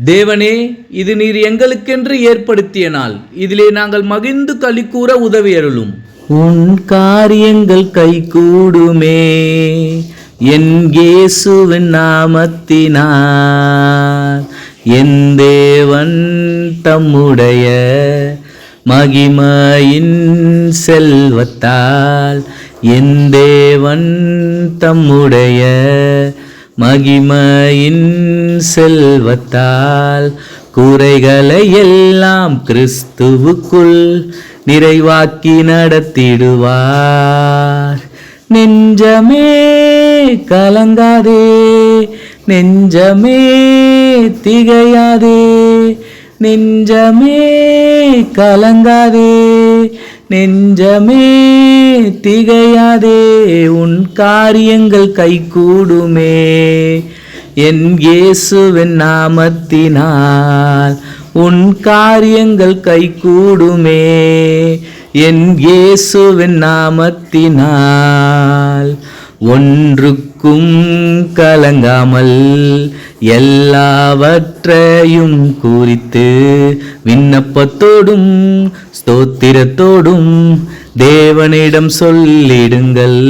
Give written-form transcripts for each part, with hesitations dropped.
தேவனே, இது நீர் எங்களுக்கென்று ஏற்படுத்திய நாள். இதிலே நாங்கள் மகிழ்ந்து களி கூற உதவி அருளும். உன் காரியங்கள் கைகூடுமே என் இயேசுவின் நாமத்தினார். என் தேவன் தம்முடைய மகிமையின் செல்வத்தால், என் தேவன் தம்முடைய மகிமையின் செல்வத்தால் குறைகளை எல்லாம் கிறிஸ்துவுக்குள் நிறைவாக்கி நடத்திடுவார். நெஞ்சமே கலங்காதே, நெஞ்சமே திகையாதே, நெஞ்சமே கலங்காதே, நெஞ்சமே திகையாதே. உன் காரியங்கள் கைகூடுமே என் இயேசுவின் நாமத்தினால். உன் காரியங்கள் கைகூடுமே என் இயேசுவின் நாமத்தினால். ஒன்றுக்கும் கலங்காமல் எல்லாவற்றையும் குறித்து விண்ணப்பத்தோடும் ஸ்தோத்திரத்தோடும் தேவனிடம் சொல்லிடுங்கள்.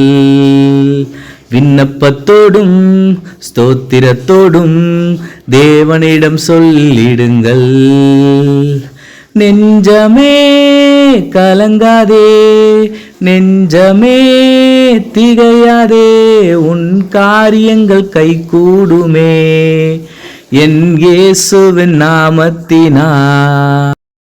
விண்ணப்பத்தோடும் ஸ்தோத்திரத்தோடும் தேவனிடம் சொல்லிடுங்கள். நெஞ்சமே கலங்காதே, நெஞ்சமே திகையாதே. உன் காரியங்கள் கைகூடுமே என் இயேசுவின் நாமத்தினால்.